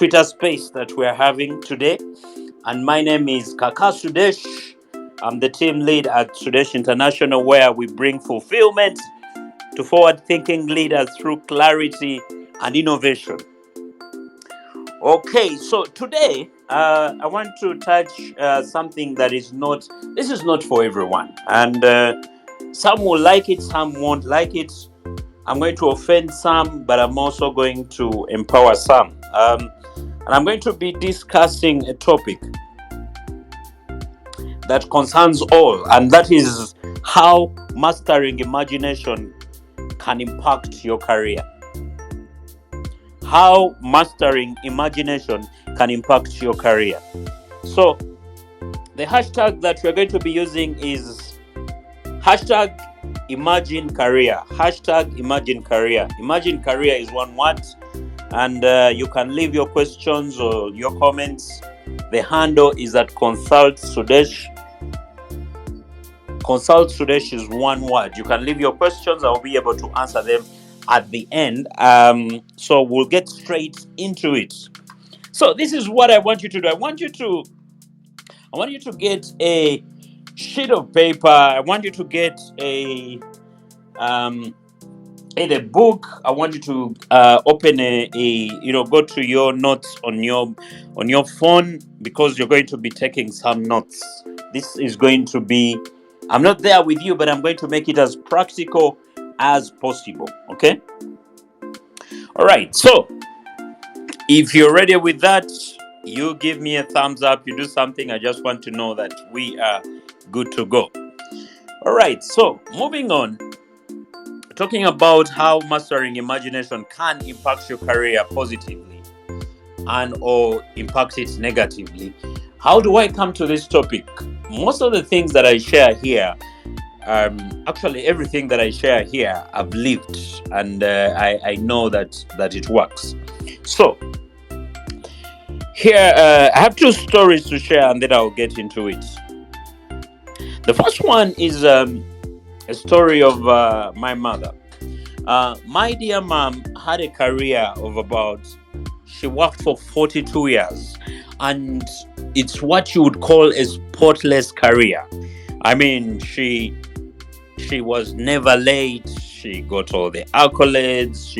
Twitter space that we're having today. And my name is Kaka Sudesh. I'm the team lead at Sudesh International, where we bring fulfillment to forward-thinking leaders through clarity and innovation. Okay, so today I want to touch something that this is not for everyone. And some will like it, some won't like it. I'm going to offend some, but I'm also going to empower some. And I'm going to be discussing a topic that concerns all, and that is how mastering imagination can impact your career. How mastering imagination can impact your career. So, the hashtag that we're going to be using is hashtag Imagine Career. Hashtag Imagine Career. Imagine Career is one word, and you can leave your questions or your comments. The handle is at Consult Sudesh. Consult Sudesh is one word. You can leave your questions. I'll be able to answer them at the end. So we'll get straight into it. So this is what I want you to do. I want you to get a sheet of paper. I want you to get a book. I want you to open go to your notes on your phone, because you're going to be taking some notes. This is going to be, I'm not there with you, but I'm going to make it as practical as possible. Okay? All right. So if you're ready with that, you give me a thumbs up. You do something. I just want to know that we are good to go. All right. So moving on, talking about how mastering imagination can impact your career positively and or impact it negatively. How do I come to this topic? Most of the things that I share here, actually everything that I share here, I've lived, and I know that it works. So here I have two stories to share, and then I'll get into it. The first one is a story of my mother. My dear mom had a career of she worked for 42 years, and it's what you would call a spotless career. I mean, she was never late. She got all the accolades.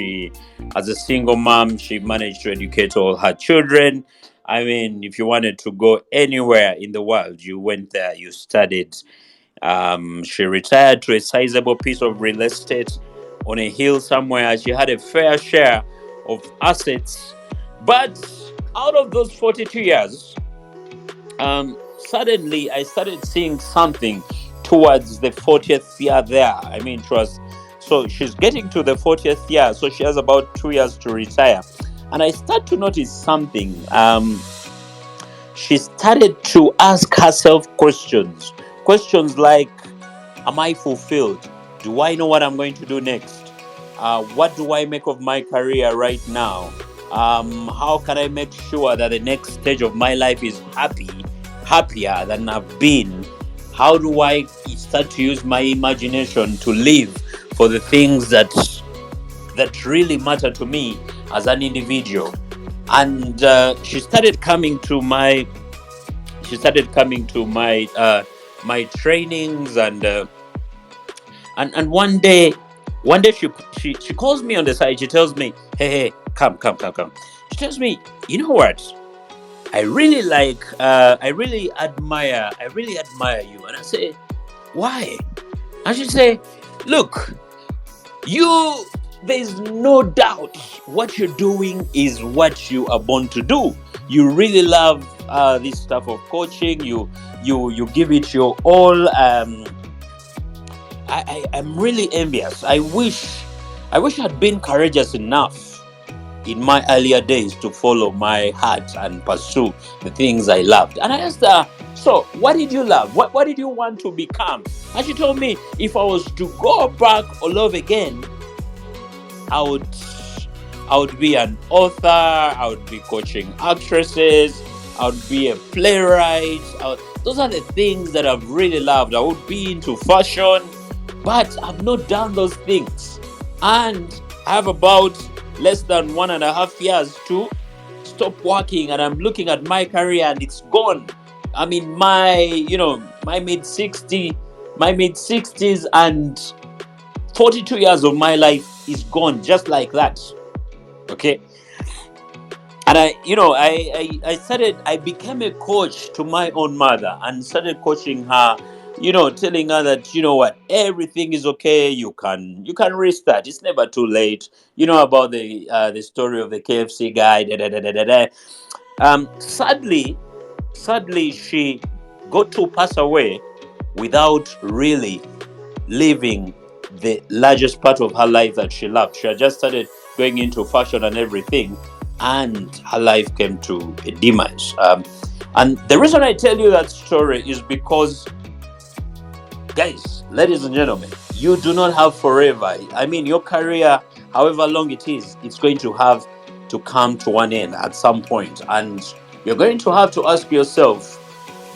As a single mom, she managed to educate all her children. I mean, if you wanted to go anywhere in the world, you went there, you studied. She retired to a sizable piece of real estate on a hill somewhere. She had a fair share of assets. But out of those 42 years, suddenly I started seeing something towards the 40th year there. I mean, so she's getting to the 40th year, so she has about 2 years to retire. And I start to notice something. She started to ask herself questions like, am I fulfilled? Do I know what I'm going to do next? What do I make of my career right now? How can I make sure that the next stage of my life is happier than I've been? How do I start to use my imagination to live for the things that really matter to me as an individual? And she started coming to my my trainings, and one day she calls me on the side. She tells me, hey, come. She tells me, you know what? I really admire you. And I say, why? And she say, look, there's no doubt what you're doing is what you are born to do. You really love this stuff of coaching. You give it your all. I'm really envious. I wish I had been courageous enough in my earlier days to follow my heart and pursue the things I loved. And I asked her, so what did you love? What did you want to become? And she told me, if I was to go back all over again, I would be an author. I would be coaching actresses. I would be a playwright. Those are the things that I've really loved. I would be into fashion, but I've not done those things. And I have about less than 1.5 years to stop working and I'm looking at my career and it's gone. I mean, my mid 60s and 42 years of my life is gone just like that. Okay. And I became a coach to my own mother and started coaching her, telling her that, what, everything is okay. You can restart. It's never too late. You know about the story of the KFC guy. Da, da, da, da, da, da. Sadly, she got to pass away without really living the largest part of her life that she loved. She had just started going into fashion and everything, and her life came to a demise. And the reason I tell you that story is because, guys, ladies and gentlemen, you do not have forever. I mean, your career, however long it is, it's going to have to come to an end at some point. And you're going to have to ask yourself,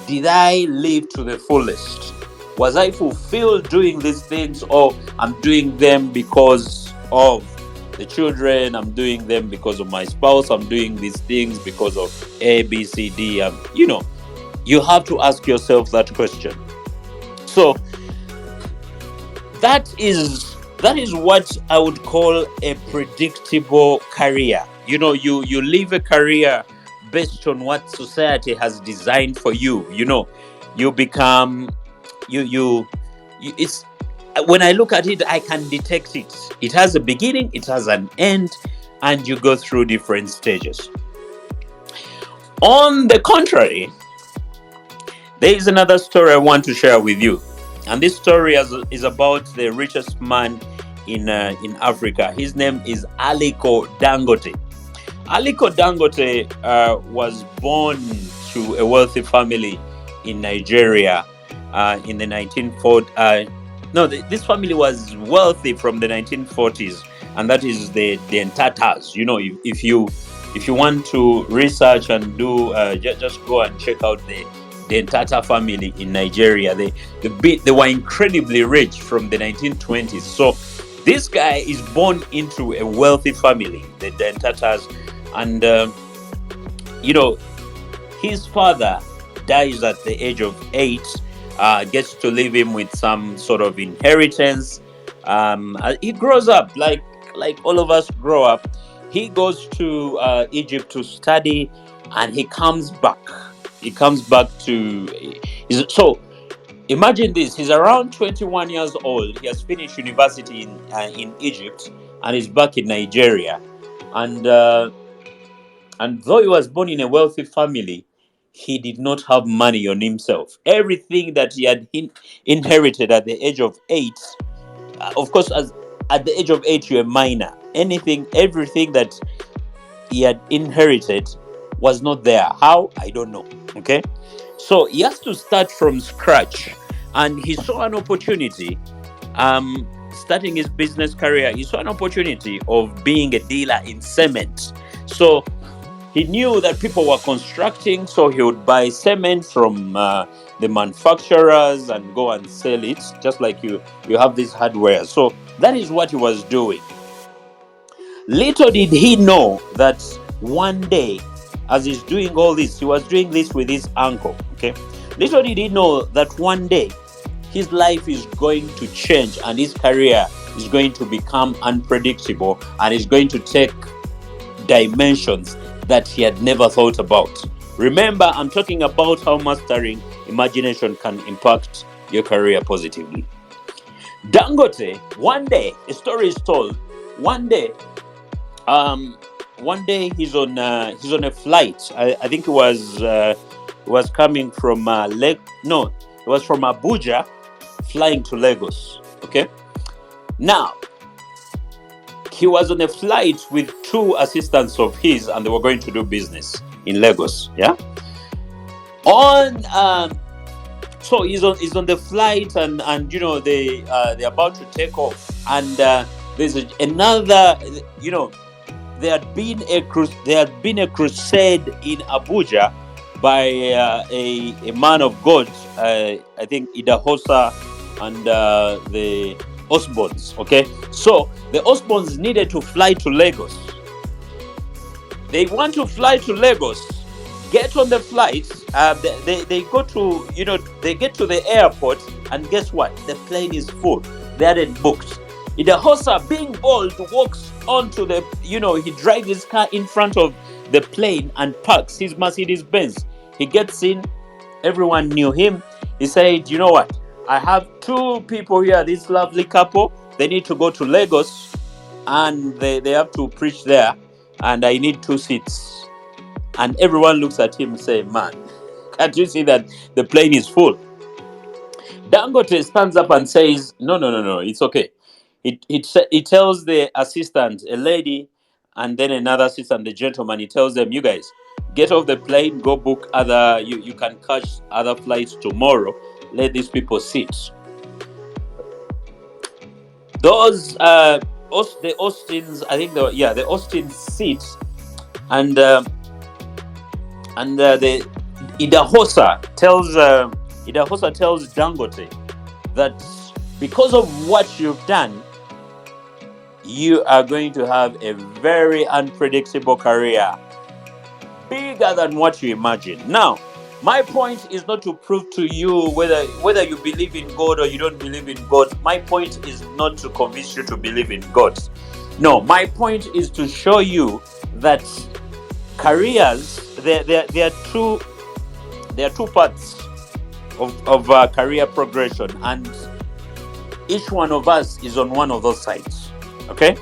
did I live to the fullest? Was I fulfilled doing these things, or I'm doing them because of the children? I'm doing them because of my spouse. I'm doing these things because of A, B, C, D. You have to ask yourself that question. So that is what I would call a predictable career. You live a career based on what society has designed for you. You become it's when I look at it, I can detect it. It has a beginning, it has an end, and you go through different stages. On the contrary, there is another story I want to share with you. And this story is about the richest man in Africa. His name is Aliko Dangote. Aliko Dangote was born to a wealthy family in Nigeria in the 1940s. This family was wealthy from the 1940s, and that is the Entatas. If you want to research and do, just go and check out the Ntata family in Nigeria. They were incredibly rich from the 1920s. So this guy is born into a wealthy family, the Entatas, and his father dies at the age of 8. Gets to leave him with some sort of inheritance. He grows up like all of us grow up. He goes to Egypt to study, and he comes back. So imagine this: he's around 21 years old. He has finished university in Egypt, and is back in Nigeria. And though he was born in a wealthy family, he did not have money on himself. Everything that he had inherited at the age of 8, of course, at the age of 8, you're a minor. Everything that he had inherited was not there. How? I don't know. Okay, so he has to start from scratch, and he saw an opportunity. Starting his business career, he saw an opportunity of being a dealer in cement. So he knew that people were constructing, so he would buy cement from the manufacturers and go and sell it, just like you have this hardware. So that is what he was doing. Little did he know that one day, as he's doing all this, he was doing this with his uncle. Okay, little did he know that one day his life is going to change and his career is going to become unpredictable, and is going to take dimensions that he had never thought about. Remember, I'm talking about how mastering imagination can impact your career positively. Dangote, one day, a story is told. One day he's on a flight. I think it was coming from it was from Abuja, flying to Lagos. Okay, now he was on a flight with 2 assistants of his, and they were going to do business in Lagos. Yeah. So he's on the flight, and they're about to take off, and there's another. There had been a crusade in Abuja by a man of God. I think Idahosa and the Osborns. Okay, so the Osborns needed to fly to Lagos. They want to fly to Lagos, get on the flight. They go to, they get to the airport, and guess what? The plane is full. They hadn't booked. Idahosa, being bold, walks onto the, he drives his car in front of the plane and parks his Mercedes Benz. He gets in. Everyone knew him. He said, you know what? I have two people here, this lovely couple. They need to go to Lagos, and they have to preach there, and I need 2 seats. And everyone looks at him and say, man, can't you see that the plane is full? Dangote stands up and says, no, it's okay. He tells the assistant, a lady, and then another assistant, the gentleman, he tells them, you guys, get off the plane, go book other, you can catch other flights tomorrow. Let these people sit. Those, the Austins, I think, the Austins sit, and the Idahosa tells Dangote that because of what you've done, you are going to have a very unpredictable career, bigger than what you imagine. Now, my point is not to prove to you whether you believe in God or you don't believe in God. My point is not to convince you to believe in God. No, my point is to show you that careers, there are two parts of career progression, and each one of us is on one of those sides. Okay,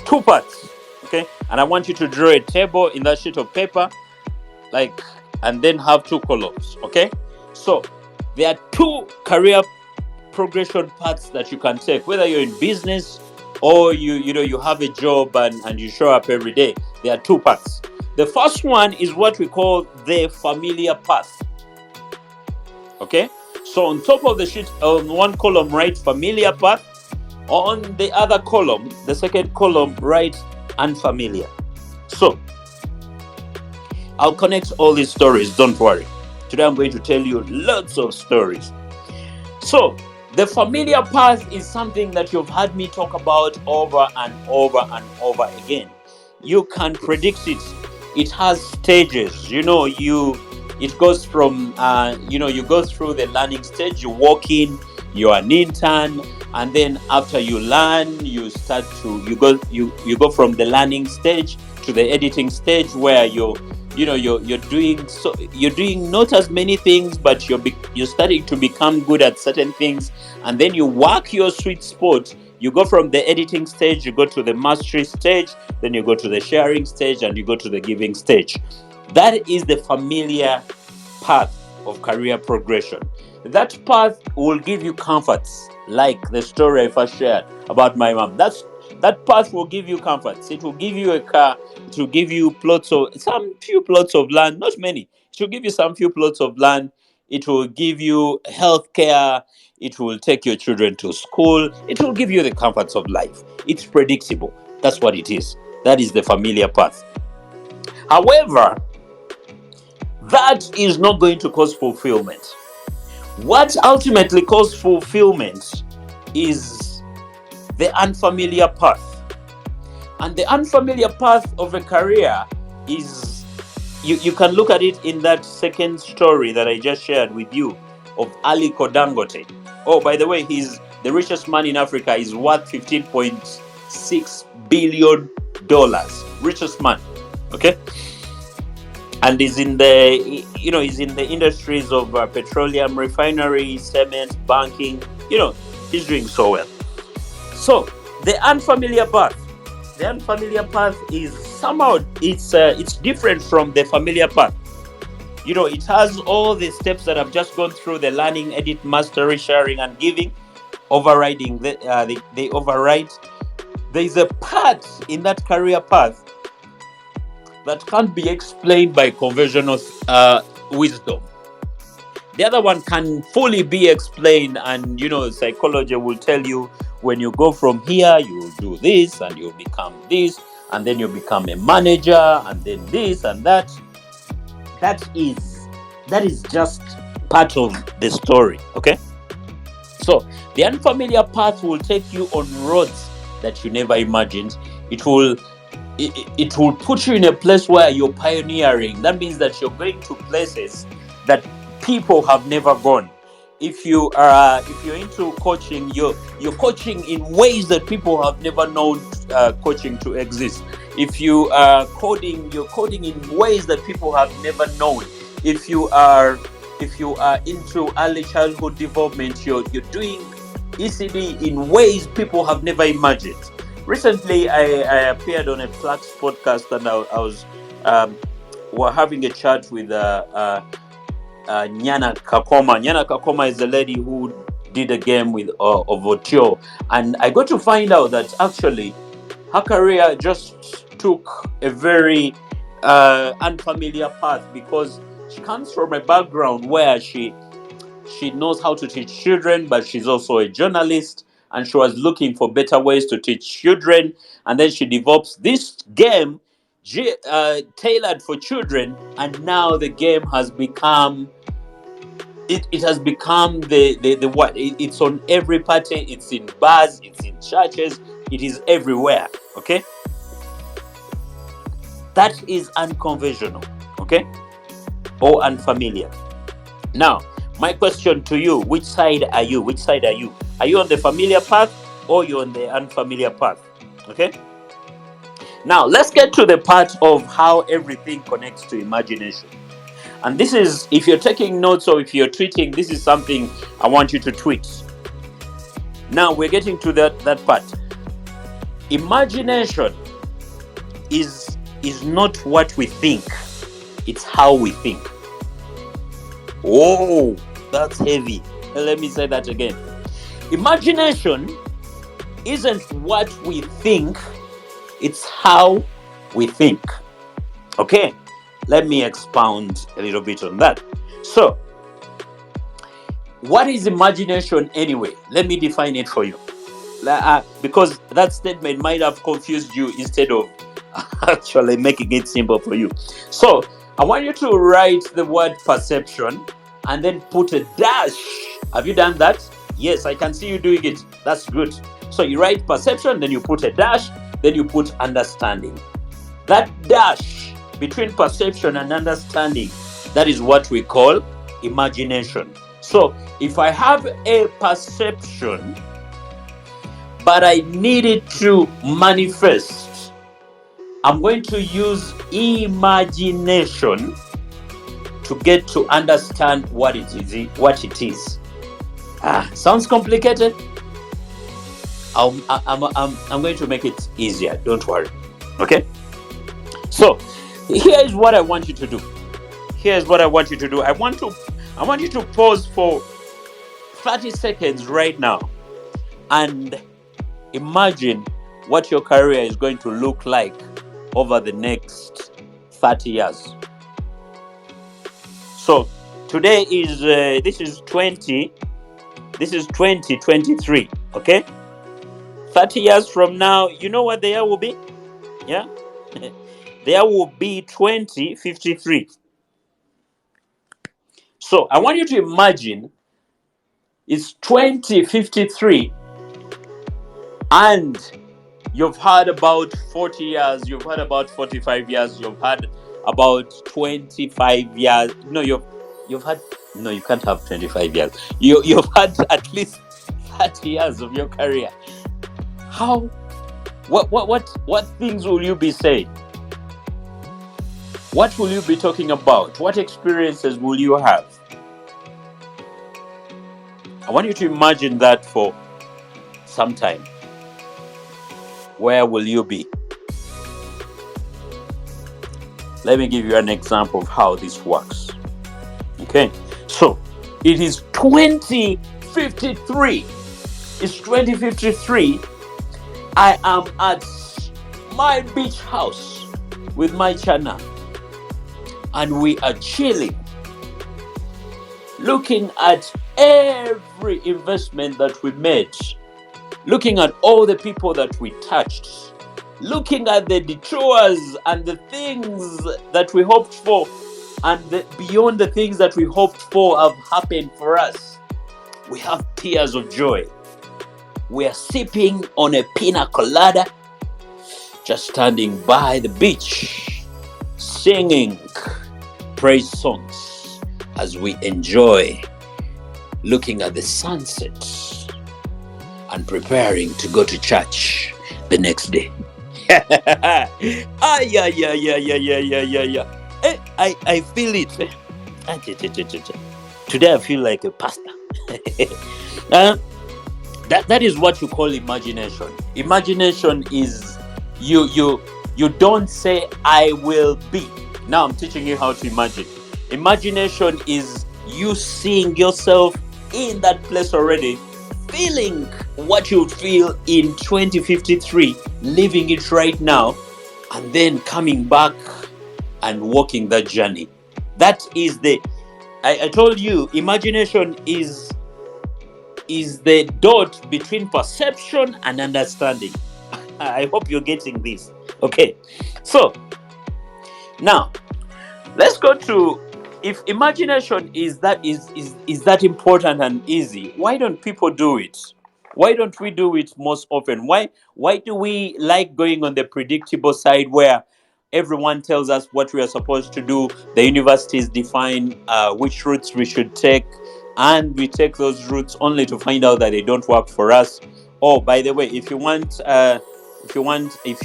2 parts. Okay, and I want you to draw a table in that sheet of paper, and then have 2 columns. Okay, so there are 2 career progression paths that you can take, whether you're in business or you have a job and you show up every day. There are 2 paths. The first one is what we call the familiar path. Okay, so on top of the sheet, on one column, write familiar path. On the other column, the second column, write unfamiliar. So I'll connect all these stories, don't worry. Today I'm going to tell you lots of stories. So the familiar path is something that you've heard me talk about over and over and over again. You can predict it. It has stages. It goes from you go through the learning stage. You walk in, you're an intern, and then after you learn, you go from the learning stage to the editing stage, where you're doing not as many things, but you're starting to become good at certain things, and then you work your sweet spot. You go from the editing stage, you go to the mastery stage, then you go to the sharing stage, and you go to the giving stage. That is the familiar path of career progression. That path will give you comforts, like the story I first shared about my mom. That path will give you comforts. It will give you a car. It will give you some few plots of land, not many. It will give you some few plots of land. It will give you health care. It will take your children to school. It will give you the comforts of life. It's predictable. That's what it is. That is the familiar path. However, that is not going to cause fulfillment. What ultimately causes fulfillment is the unfamiliar path. And the unfamiliar path of a career is, you can look at it in that second story that I just shared with you of Aliko Dangote. Oh, by the way, he's the richest man in Africa. Is worth $15.6 billion. Richest man. Okay? And he's in the industries of petroleum refinery, cement, banking. He's doing so well. So the unfamiliar path is somehow it's different from the familiar path. It has all the steps that I've just gone through: the learning, edit, mastery, sharing, and giving, overriding. They override. There is a part in that career path that can't be explained by conventional wisdom. The other one can fully be explained, and psychology will tell you, when you go from here, you will do this, and you'll become this, and then you become a manager, and then this and that. That is just part of the story. Okay, so the unfamiliar path will take you on roads that you never imagined. It will it will put you in a place where you're pioneering. That means that you're going to places that people have never gone. If you're into coaching, you're coaching in ways that people have never known coaching to exist. If you are coding, you're coding in ways that people have never known. If you are into early childhood development, you're doing ECD in ways people have never imagined. Recently, I appeared on a Flax podcast, and I was we're having a chat with Nyana Kakoma. Nyana Kakoma is the lady who did a game with Ovotio, and I got to find out that actually her career just took a very unfamiliar path, because she comes from a background where she knows how to teach children, but she's also a journalist, and she was looking for better ways to teach children. And then she develops this game tailored for children, and now the game has become it has become the what it's on every party, it's in bars, it's in churches, it is everywhere. Okay, that is unconventional, okay, or unfamiliar. Now, my question to you, which side are you? Which side are you? Are you on the familiar path, or you're on the unfamiliar path? Okay? Now, let's get to the part of how everything connects to imagination. And this is, if you're taking notes or if you're tweeting, this is something I want you to tweet. Now, we're getting to that part. Imagination is not what we think. It's how we think. Oh, that's heavy. Let me say that again. Imagination isn't what we think, it's how we think. Okay, let me expound a little bit on that. So, what is imagination anyway? Let me define it for you. Because that statement might have confused you instead of actually making it simple for you. So, I want you to write the word perception and then put a dash. Have you done that? Yes, I can see you doing it. That's good. So you write perception, then you put a dash, then you put understanding. That dash between perception and understanding, that is what we call imagination. So if I have a perception, but I need it to manifest, I'm going to use imagination to get to understand what it is. Sounds complicated? I'm going to make it easier. Don't worry. Okay? So, here is what I want you to do. I want you to pause for 30 seconds right now and imagine what your career is going to look like over the next 30 years. So today is this is 2023, okay? 30 years from now, you know what the year will be? Yeah? The year will be 2053. So I want you to imagine it's 2053 and you've had about 40 years, you've had about 45 years, you've had about 25 years. No, you can't have 25 years. You've had at least 30 years of your career. What things will you be saying? What will you be talking about? What experiences will you have? I want you to imagine that for some time. Where will you be? Let me give you an example of how this works. Okay, so it is 2053. It's 2053. I am at my beach house with my channel, and we are chilling, looking at every investment that we made, looking at all the people that we touched, looking at the detours and the things that we hoped for, and beyond the things that we hoped for have happened for us. We have tears of joy. We are sipping on a pina colada. just standing by the beach, singing praise songs as we enjoy looking at the sunset and preparing to go to church the next day. Yeah. I feel it. Today I feel like a pastor. That is what you call imagination. Imagination is you don't say I will be. Now I'm teaching you how to imagine. Imagination is you seeing yourself in that place already, feeling what you feel in 2053, living it right now, and then coming back and walking that journey. That is I told you, imagination is the dot between perception and understanding. I hope you're getting this. Okay, so now let's go to, if imagination is that important and easy, why don't people do it? Why don't we do it most often? Why do we like going on the predictable side where everyone tells us what we are supposed to do? The universities define which routes we should take, and we take those routes only to find out that they don't work for us. Oh, by the way, if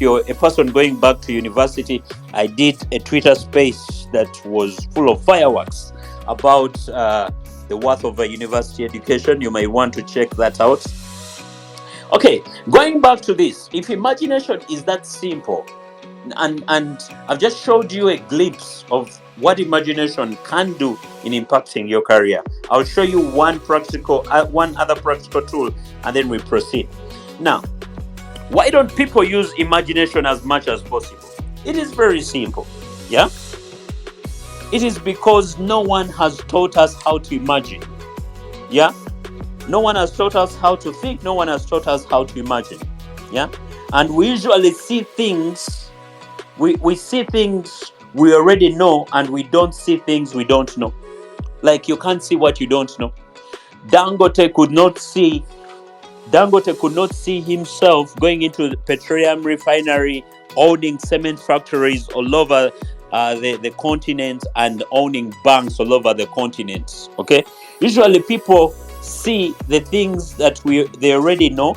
you're a person going back to university, I did a Twitter space that was full of fireworks about the worth of a university education. You might want to check that out. Okay, going back to this, if imagination is that simple, and I've just showed you a glimpse of what imagination can do in impacting your career, I'll show you one other practical tool, and then we proceed. Now, why don't people use imagination as much as possible? It is very simple. Yeah? It is because no one has taught us how to imagine. Yeah? No one has taught us how to think. No one has taught us how to imagine. Yeah? And we usually see things, we see things we already know, and we don't see things we don't know. Like, you can't see what you don't know. Dangote could not see himself going into the petroleum refinery, owning cement factories all over the continent, and owning banks all over the continent. Okay, usually people see the things that they already know,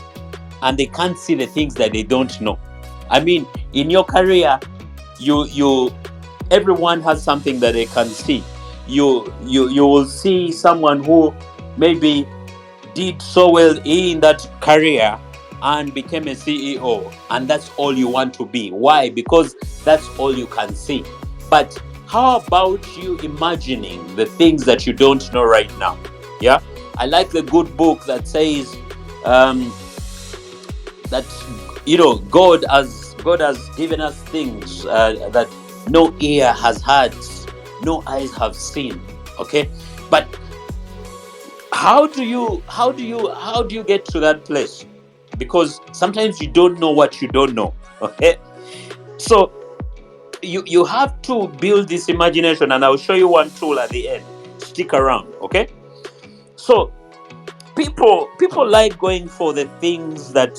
and they can't see the things that they don't know. I mean, in your career, everyone has something that they can see. You will see someone who maybe did so well in that career and became a CEO, and that's all you want to be. Why? Because that's all you can see. But how about you imagining the things that you don't know right now? Yeah, I like the good book that says that God has given us things that no ear has heard, no eyes have seen. Okay, but how do you get to that place? Because sometimes you don't know what you don't know. Okay, so you have to build this imagination, and I'll show you one tool at the end. Stick around. Okay, so people like going for the things that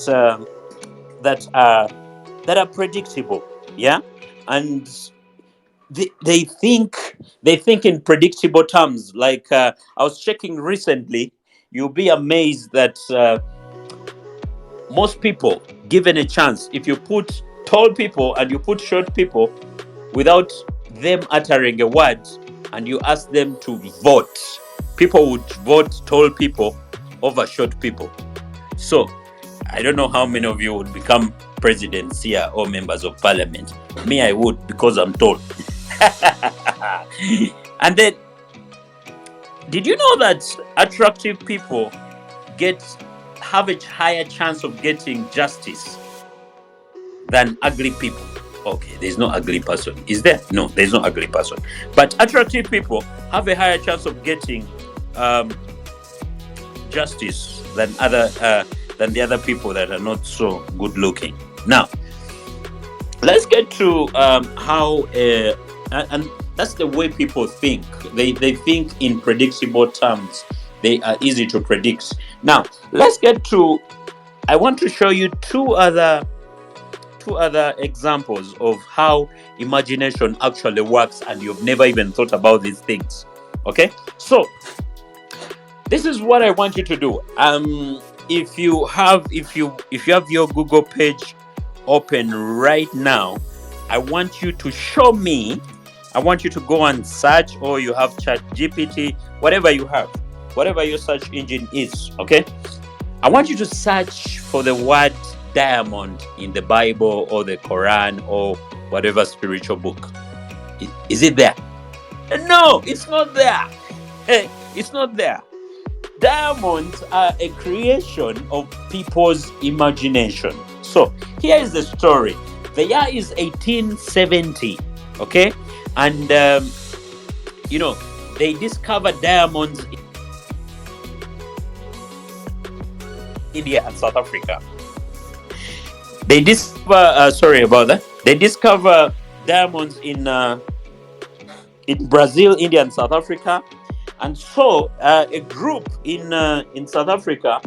are predictable. Yeah, and they think in predictable terms. Like, I was checking recently, you'll be amazed that most people, given a chance, if you put tall people and you put short people without them uttering a word, and you ask them to vote, people would vote tall people over short people. So I don't know how many of you would become presidents here or members of parliament. Me, I would, because I'm tall. And then, did you know that attractive people have a higher chance of getting justice than ugly people? Okay, there's no ugly person. Is there? No, there's no ugly person. But attractive people have a higher chance of getting justice than the other people that are not so good looking. Now, let's get to how and that's the way people think. They think in predictable terms. They are easy to predict. Now, let's get to, I want to show you two other two other examples of how imagination actually works, and you've never even thought about these things. Okay, so this is what I want you to do. If you have your Google page open right now, I want you to show me. I want you to go and search, or you have Chat GPT, whatever you have, whatever your search engine is. Okay, I want you to search for the word diamond in the Bible or the Quran or whatever spiritual book. Is it there? No, it's not there. It's not there. Diamonds are a creation of people's imagination. So here is the story. The year is 1870. Okay, and they discovered diamonds in India and South Africa. They discover sorry about that. They discover diamonds in Brazil, India, and South Africa. And so a group in South Africa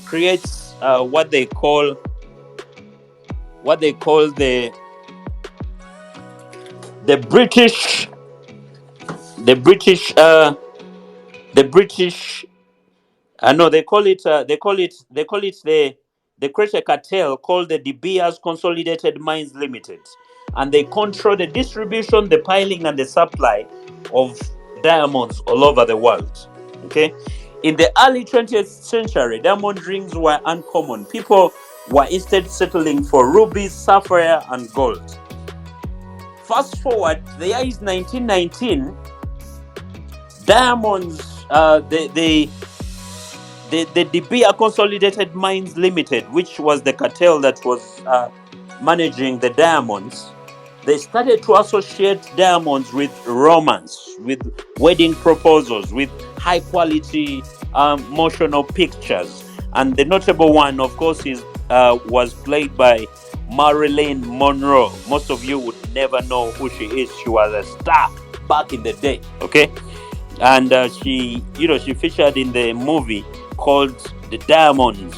creates what they call the British no, they create a cartel called the De Beers Consolidated Mines Limited, and they control the distribution, the piling, and the supply of diamonds all over the world. Okay, in the early 20th century, diamond rings were uncommon. People were instead settling for rubies, sapphire, and gold. Fast forward, the year is 1919. Diamonds, the De Beers Consolidated Mines Limited, which was the cartel that was managing the diamonds, they started to associate diamonds with romance, with wedding proposals, with high quality motional pictures. And the notable one, of course, was played by Marilyn Monroe. Most of you would never know who she is. She was a star back in the day. Okay, and she featured in the movie called The Diamonds,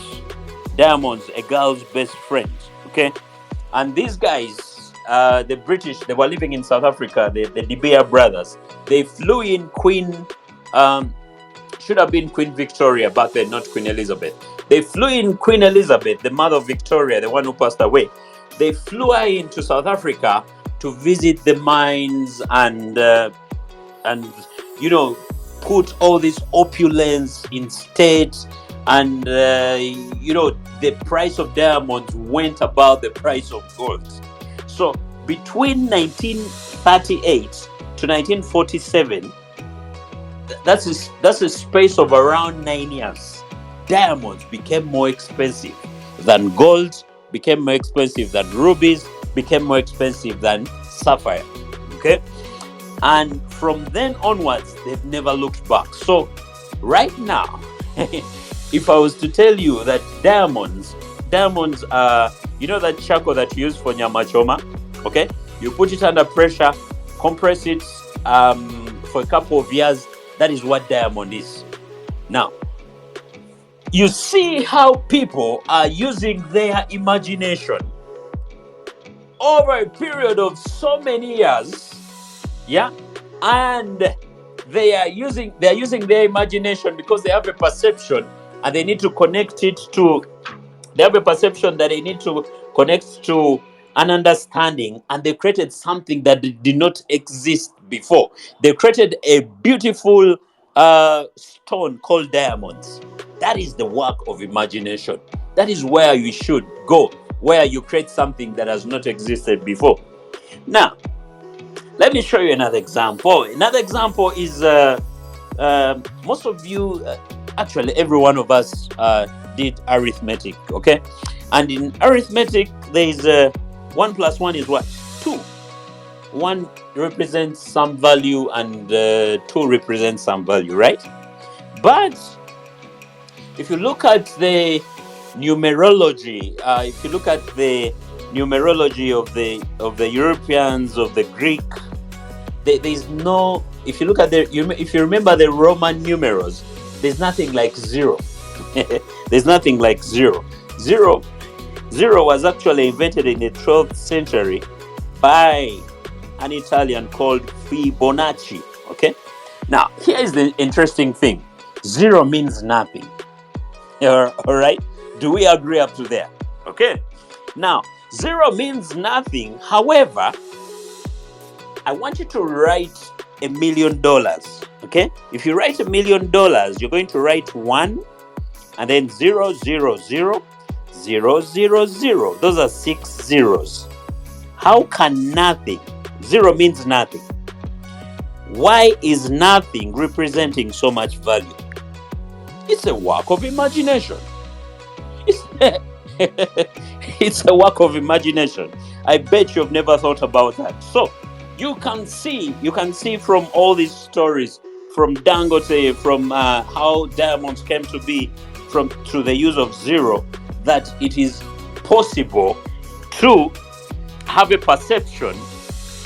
a girl's best friend. Okay, and these guys, the British, they were living in South Africa. The De Beers brothers, they flew in Queen, should have been Queen Victoria back then, not Queen Elizabeth. They flew in Queen Elizabeth, the mother of Victoria, the one who passed away. They flew her into South Africa to visit the mines and put all this opulence in state, and the price of diamonds went above the price of gold. So between 1938 to 1947, that's a space of around 9 years, diamonds became more expensive than gold, became more expensive than rubies, became more expensive than sapphire. Okay, and from then onwards, they've never looked back. So right now, if I was to tell you that diamonds are, that charcoal that you use for nyama choma, okay, you put it under pressure, compress it for a couple of years. That is what diamond is. Now, you see how people are using their imagination over a period of so many years, yeah, and they are using their imagination because they have a perception, and they need to connect it to. They have a perception that they need to connect to an understanding, and they created something that did not exist before. They created a beautiful stone called diamonds. That is the work of imagination. That is where you should go, where you create something that has not existed before. Now, let me show you another example. Another example is most of you, actually every one of us did arithmetic, okay? And in arithmetic, there is 1 plus 1 is what? 2. 1 represents some value and 2 represents some value, right? But if you look at the numerology, of the Europeans, of the Greek, there's no. If you look at if you remember the Roman numerals, there's nothing like 0. There's nothing like 0. 0 Zero was actually invented in the 12th century by an Italian called Fibonacci. Okay. Now, here is the interesting thing. Zero means nothing. All right. Do we agree up to there? Okay. Now, zero means nothing. However, I want you to write $1,000,000. Okay. If you write $1,000,000, you're going to write one and then 0000000. Those are 6 zeros. How can nothing? Zero means nothing. Why is nothing representing so much value? It's a work of imagination. It's a work of imagination. I bet you've never thought about that. So you can see from all these stories, from Dangote, from how diamonds came to be, from through the use of zero, that it is possible to have a perception,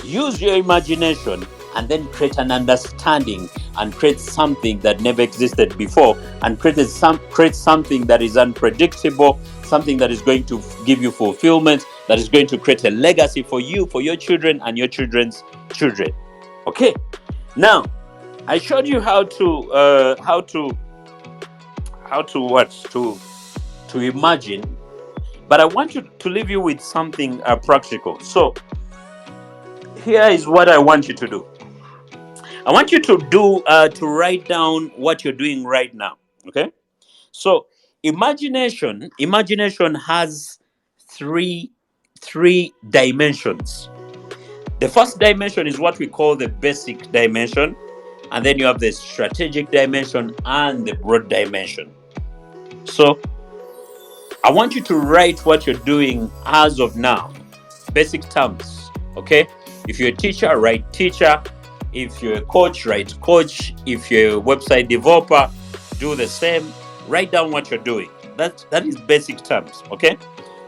use your imagination, and then create an understanding and create something that never existed before, and create something that is unpredictable, something that is going to give you fulfillment, that is going to create a legacy for you, for your children, and your children's children. Okay. Now, I showed you how to imagine, but I want you to leave you with something practical. So here is what I want you to do. I want you to write down what you're doing right now. Okay. So imagination has three dimensions. The first dimension is what we call the basic dimension, and then you have the strategic dimension and the broad dimension. So I want you to write what you're doing as of now. Basic terms. Okay. If you're a teacher, write teacher. If you're a coach, write coach. If you're a website developer, do the same. Write down what you're doing. That is basic terms. Okay.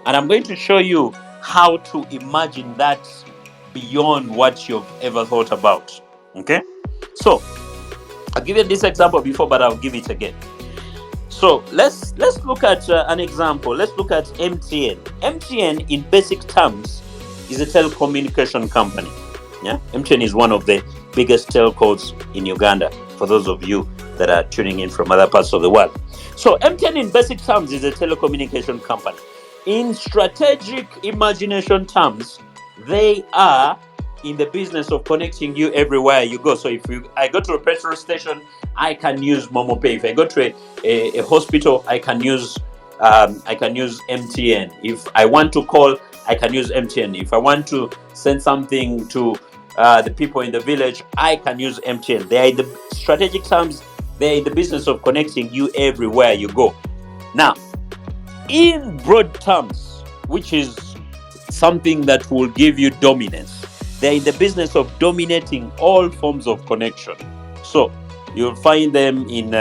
And I'm going to show you how to imagine that beyond what you've ever thought about. Okay. So I've given this example before, but I'll give it again. So let's look at an example. Let's look at MTN. MTN, in basic terms, is a telecommunication company. Yeah, MTN is one of the biggest telcos in Uganda, for those of you that are tuning in from other parts of the world. So MTN, in basic terms, is a telecommunication company. In strategic imagination terms, they are in the business of connecting you everywhere you go. So if I go to a petrol station, I can use MomoPay. If I go to a hospital, I can use MTN. If I want to call, I can use MTN. If I want to send something to the people in the village, I can use MTN. They are in the strategic terms. They are in the business of connecting you everywhere you go. Now, in broad terms, which is something that will give you dominance, they're in the business of dominating all forms of connection. So you'll find them in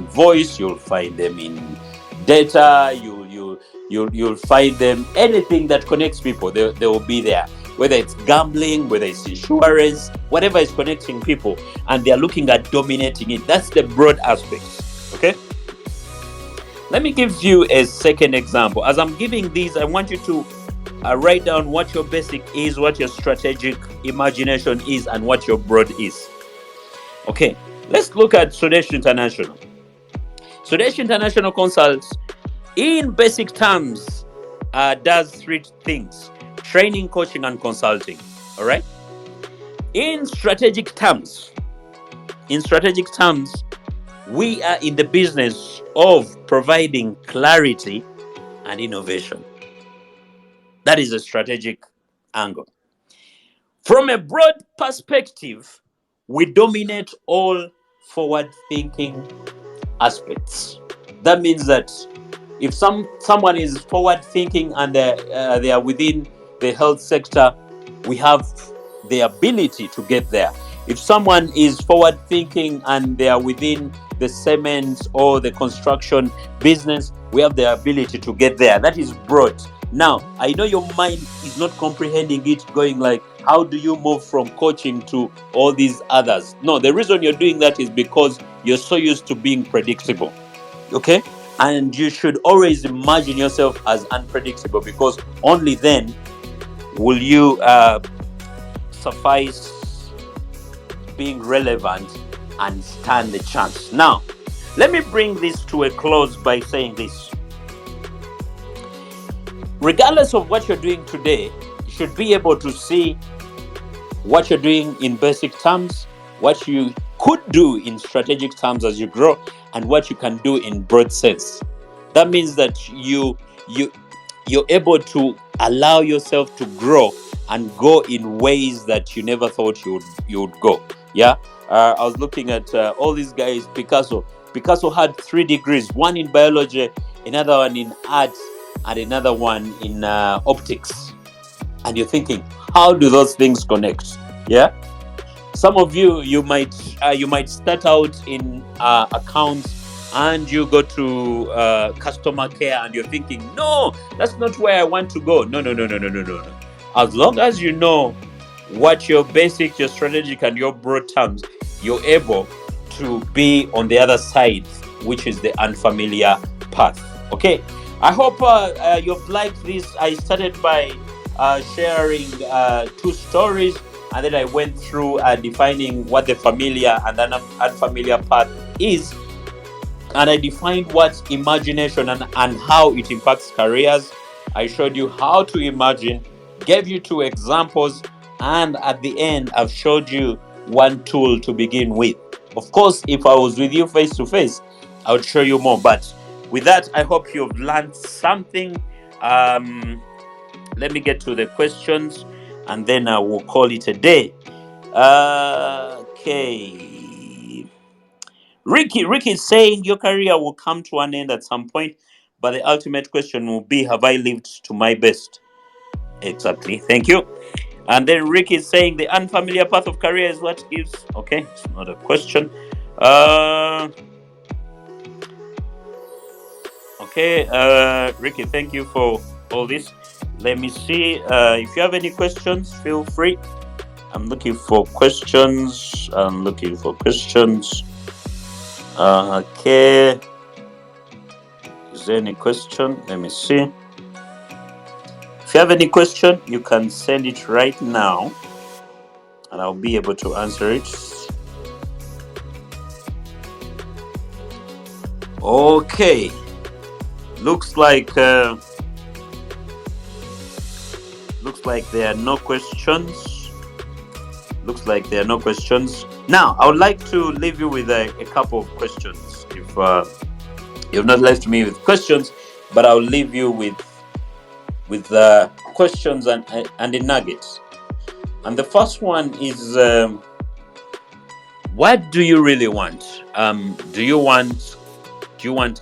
voice, you'll find them in data, you'll find them anything that connects people. They will be there. Whether it's gambling, whether it's insurance, whatever is connecting people, and they're looking at dominating it. That's the broad aspects. Okay. Let me give you a second example. As I'm giving these, I want you to write down what your basic is, what your strategic imagination is, and what your broad is. Okay, let's look at Sudesh International. Sudesh International Consults, in basic terms, does three things: training, coaching, and consulting. All right. In strategic terms, we are in the business of providing clarity and innovation. That is a strategic angle. From a broad perspective, we dominate all forward-thinking aspects. That means that if someone is forward-thinking and they are within the health sector, we have the ability to get there. If someone is forward-thinking and they are within the cement or the construction business, we have the ability to get there. That is broad. Now, I know your mind is not comprehending it, going like, how do you move from coaching to all these others? No, the reason you're doing that is because you're so used to being predictable. Okay? And you should always imagine yourself as unpredictable, because only then will you suffice being relevant and stand the chance. Now, let me bring this to a close by saying this. Regardless of what you're doing today, you should be able to see what you're doing in basic terms, what you could do in strategic terms as you grow, and what you can do in broad sense. That means that you're able to allow yourself to grow and go in ways that you never thought you would go. Yeah, I was looking at all these guys. Picasso had 3 degrees: one in biology, another one in art, and another one in optics. And you're thinking, how do those things connect? Yeah, some of you might start out in accounts, and you go to customer care, and you're thinking, no, that's not where I want to go. No. As long as you know what your basic, your strategic, and your broad terms, you're able to be on the other side, which is the unfamiliar path. Okay, I hope you've liked this. I started by sharing 2 stories, and then I went through defining what the familiar and unfamiliar path is, and I defined what imagination and how it impacts careers. I showed you how to imagine, gave you 2 examples, and at the end, I've showed you 1 tool to begin with. Of course, if I was with you face to face, I would show you more. But with that, I hope you've learned something. Let me get to the questions, and then I will call it a day. Okay. Ricky is saying your career will come to an end at some point, but the ultimate question will be, have I lived to my best? Exactly. Thank you. And then Ricky is saying the unfamiliar path of career is what gives. Okay, it's not a question. Okay, Ricky, thank you for all this. Let me see. If you have any questions, feel free. I'm looking for questions. Okay. Is there any question? Let me see. If you have any question, you can send it right now, and I'll be able to answer it. Okay. Looks like there are no questions. Now, I would like to leave you with a couple of questions. If you've not left me with questions, but I'll leave you with questions and the nuggets. And the first one is, what do you really want? Do you want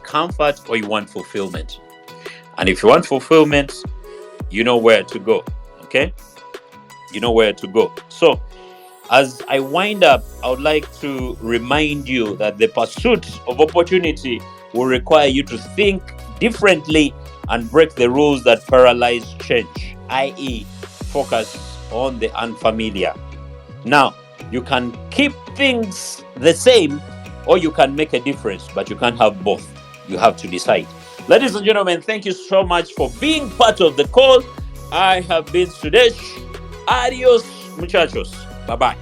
comfort, or you want fulfillment? And if you want fulfillment, you know where to go. Okay, you know where to go. So as I wind up, I would like to remind you that the pursuit of opportunity will require you to think differently and break the rules that paralyze change, i.e., focus on the unfamiliar. Now, you can keep things the same, or you can make a difference, but you can't have both. You have to decide. Ladies and gentlemen, thank you so much for being part of the call. I have been Sudesh. Adios, muchachos. Bye-bye.